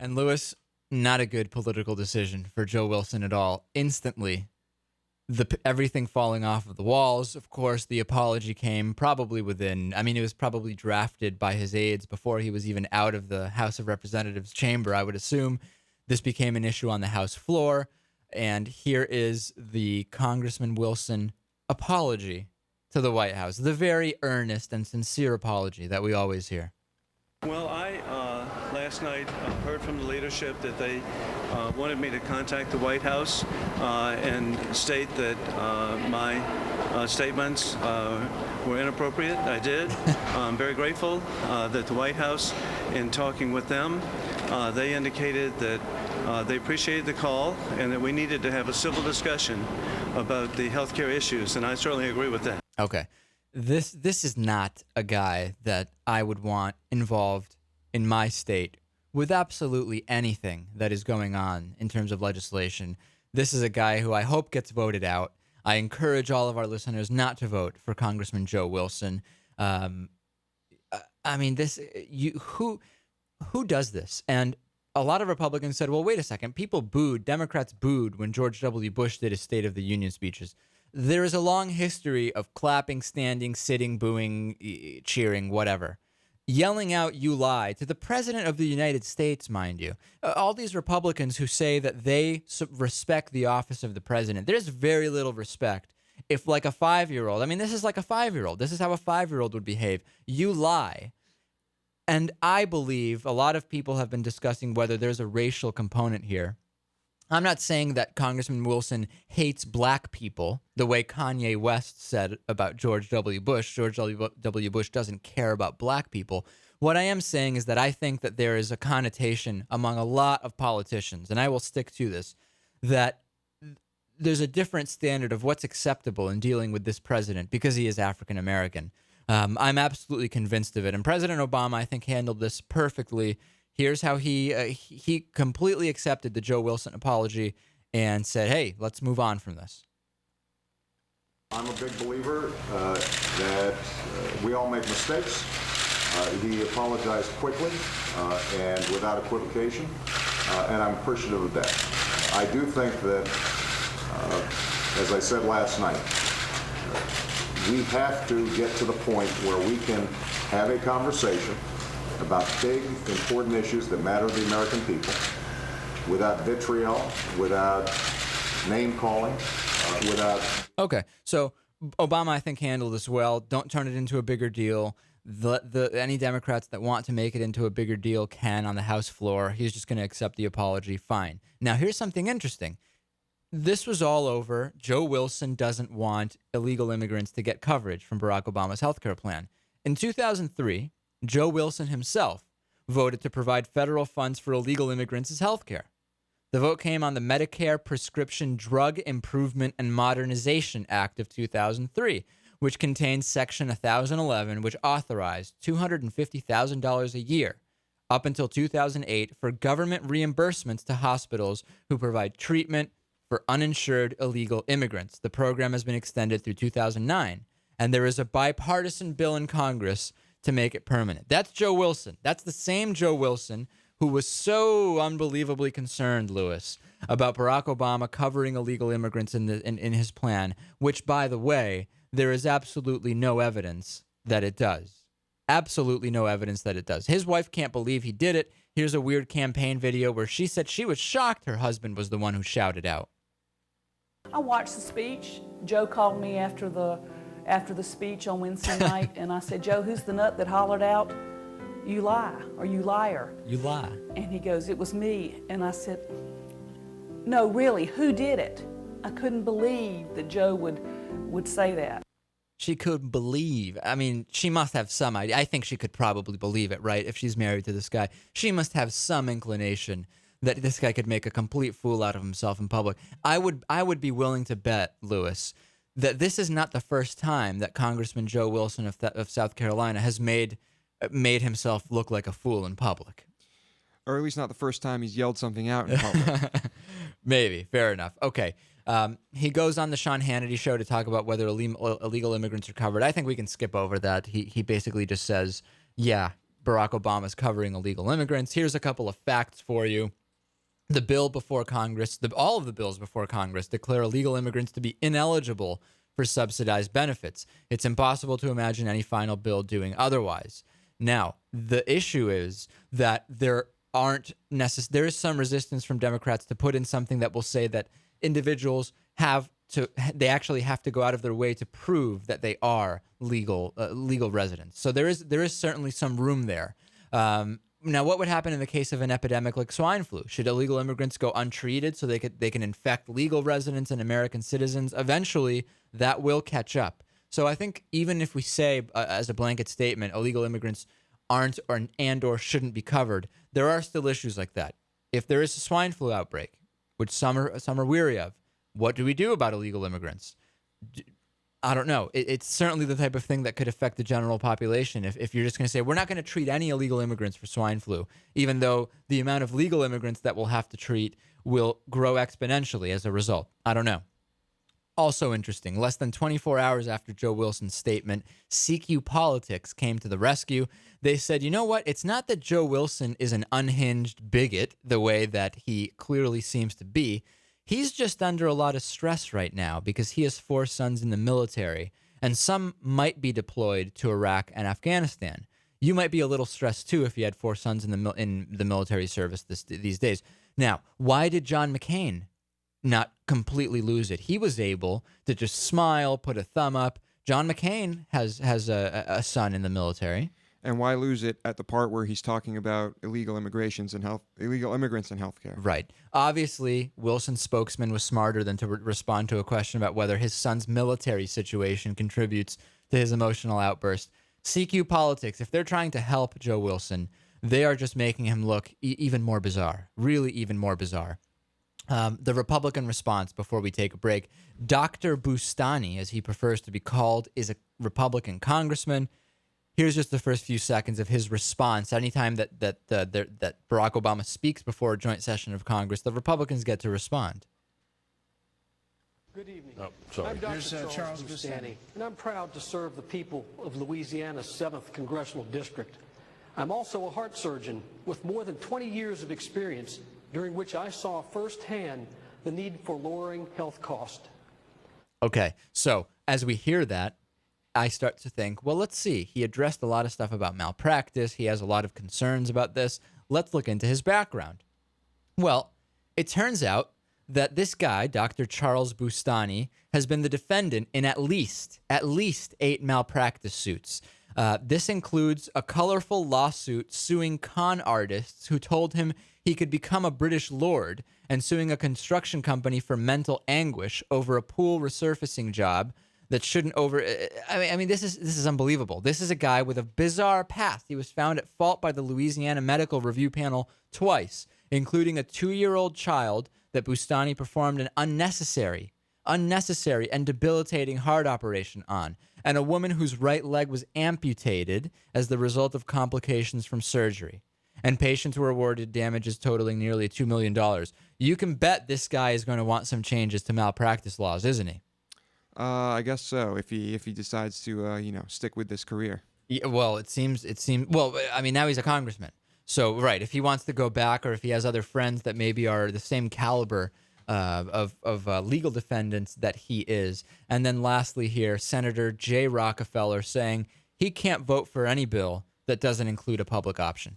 And Lewis, not a good political decision for Joe Wilson at all. Instantly, everything falling off of the walls. Of course, the apology came probably it was probably drafted by his aides before he was even out of the House of Representatives chamber, I would assume. This became an issue on the House floor. And here is the Congressman Wilson apology to the White House, the very earnest and sincere apology that we always hear. Well, I last night heard from the leadership that they wanted me to contact the White House and state that my statements were inappropriate. I did. I'm very grateful that the White House, in talking with them, they indicated that they appreciated the call and that we needed to have a civil discussion about the healthcare issues, and I certainly agree with that. Okay. This is not a guy that I would want involved in my state with absolutely anything that is going on in terms of legislation. This is a guy who I hope gets voted out. I encourage all of our listeners not to vote for Congressman Joe Wilson. Who does this? And a lot of Republicans said, well, wait a second. Democrats booed when George W. Bush did his State of the Union speeches. There is a long history of clapping, standing, sitting, booing, cheering, whatever. Yelling out, "You lie," to the President of the United States, mind you. All these Republicans who say that they respect the office of the president, there's very little respect. If like a 5-year-old, this is like a 5-year-old. This is how a 5-year-old would behave. You lie. And I believe a lot of people have been discussing whether there's a racial component here. I'm not saying that Congressman Wilson hates black people the way Kanye West said about George W. Bush. George W. Bush doesn't care about black people. What I am saying is that I think that there is a connotation among a lot of politicians, and I will stick to this, that there's a different standard of what's acceptable in dealing with this president because he is African American. I'm absolutely convinced of it. And President Obama, I think, handled this perfectly. Here's how he completely accepted the Joe Wilson apology and said, hey, let's move on from this. I'm a big believer that we all make mistakes. He apologized quickly and without equivocation, and I'm appreciative of that. I do think that, as I said last night, we have to get to the point where we can have a conversation about big, important issues that matter to the American people without vitriol, without name-calling, without... Okay, so Obama, I think, handled this well. Don't turn it into a bigger deal. Any Democrats that want to make it into a bigger deal can on the House floor. He's just going to accept the apology. Fine. Now, here's something interesting. This was all over. Joe Wilson doesn't want illegal immigrants to get coverage from Barack Obama's healthcare plan. In 2003, Joe Wilson himself voted to provide federal funds for illegal immigrants' health care. The vote came on the Medicare Prescription Drug Improvement and Modernization Act of 2003, which contains Section 1011, which authorized $250,000 a year up until 2008 for government reimbursements to hospitals who provide treatment for uninsured illegal immigrants. The program has been extended through 2009, and there is a bipartisan bill in Congress to make it permanent. That's Joe Wilson. That's the same Joe Wilson who was so unbelievably concerned, Lewis, about Barack Obama covering illegal immigrants in his plan, which, by the way, there is absolutely no evidence that it does. Absolutely no evidence that it does. His wife can't believe he did it. Here's a weird campaign video where she said she was shocked her husband was the one who shouted out. I watched the speech. Joe called me after the speech on Wednesday night, and I said, Joe, who's the nut that hollered out, "You lie," or "You liar"? You lie. And he goes, it was me. And I said, no, really, who did it? I couldn't believe that Joe would say that. She could believe. She must have some idea. I think she could probably believe it, right? If she's married to this guy, she must have some inclination that this guy could make a complete fool out of himself in public. I would be willing to bet, Lewis, that this is not the first time that Congressman Joe Wilson of South Carolina has made himself look like a fool in public. Or at least not the first time he's yelled something out in public. Maybe. Fair enough. Okay. He goes on the Sean Hannity show to talk about whether illegal immigrants are covered. I think we can skip over that. He basically just says, yeah, Barack Obama's covering illegal immigrants. Here's a couple of facts for you. The bill before Congress, all of the bills before Congress declare illegal immigrants to be ineligible for subsidized benefits. It's impossible to imagine any final bill doing otherwise. Now, the issue is that there is some resistance from Democrats to put in something that will say that individuals they actually have to go out of their way to prove that they are legal residents. So there is certainly some room there. Now, what would happen in the case of an epidemic like swine flu? Should illegal immigrants go untreated so they can infect legal residents and American citizens? Eventually, that will catch up. So I think even if we say as a blanket statement, illegal immigrants aren't or shouldn't be covered, there are still issues like that. If there is a swine flu outbreak, which some are weary of, what do we do about illegal immigrants? I don't know. It's certainly the type of thing that could affect the general population. If you're just going to say, we're not going to treat any illegal immigrants for swine flu, even though the amount of legal immigrants that we'll have to treat will grow exponentially as a result. I don't know. Also interesting, less than 24 hours after Joe Wilson's statement, CQ Politics came to the rescue. They said, you know what? It's not that Joe Wilson is an unhinged bigot the way that he clearly seems to be. He's just under a lot of stress right now because he has 4 sons in the military, and some might be deployed to Iraq and Afghanistan. You might be a little stressed too if you had 4 sons in the military service these days. Now, why did John McCain not completely lose it? He was able to just smile, put a thumb up. John McCain has a son in the military. And why lose it at the part where he's talking about illegal immigrants and healthcare? Right. Obviously, Wilson's spokesman was smarter than to respond to a question about whether his son's military situation contributes to his emotional outburst. CQ Politics, if they're trying to help Joe Wilson, they are just making him look even more bizarre, really even more bizarre. The Republican response before we take a break, Dr. Boustani, as he prefers to be called, is a Republican congressman. Here's just the first few seconds of his response. Anytime that Barack Obama speaks before a joint session of Congress, the Republicans get to respond. Good evening. Oh, sorry. I'm Dr. Charles Bustani, and I'm proud to serve the people of Louisiana's 7th Congressional District. I'm also a heart surgeon with more than 20 years of experience, during which I saw firsthand the need for lowering health costs. Okay, so as we hear that, I start to think, well, let's see. He addressed a lot of stuff about malpractice. He has a lot of concerns about this. Let's look into his background. Well, it turns out that this guy, Dr. Charles Boustani, has been the defendant in at least 8 malpractice suits. This includes a colorful lawsuit suing con artists who told him he could become a British lord, and suing a construction company for mental anguish over a pool resurfacing job that shouldn't I mean, this is unbelievable. This is a guy with a bizarre past. He was found at fault by the Louisiana Medical Review Panel twice, including a 2-year-old child that Boustani performed an unnecessary and debilitating heart operation on, and a woman whose right leg was amputated as the result of complications from surgery. And patients were awarded damages totaling nearly $2 million. You can bet this guy is going to want some changes to malpractice laws, isn't he? I guess so. If he decides to stick with this career. Yeah, well, it seems. Well, I mean, now he's a congressman. So, right, if he wants to go back, or if he has other friends that maybe are the same caliber of legal defendants that he is. And then lastly here, Senator Jay Rockefeller saying he can't vote for any bill that doesn't include a public option.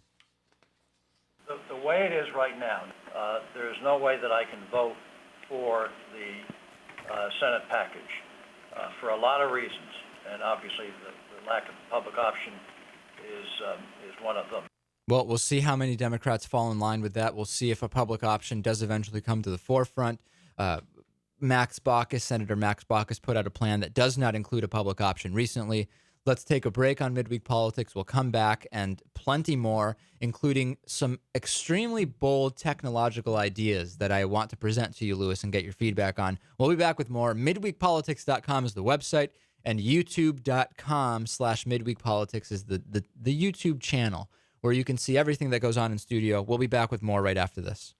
The way it is right now, there's no way that I can vote for the Senate package for a lot of reasons, and obviously the lack of public option is one of them. Well, we'll see how many Democrats fall in line with that. We'll see if a public option does eventually come to the forefront. Senator Max Baucus put out a plan that does not include a public option recently. Let's take a break on Midweek Politics. We'll come back and plenty more, including some extremely bold technological ideas that I want to present to you, Lewis, and get your feedback on. We'll be back with more. MidweekPolitics.com is the website, and YouTube.com/MidweekPolitics is the YouTube channel, where you can see everything that goes on in studio. We'll be back with more right after this.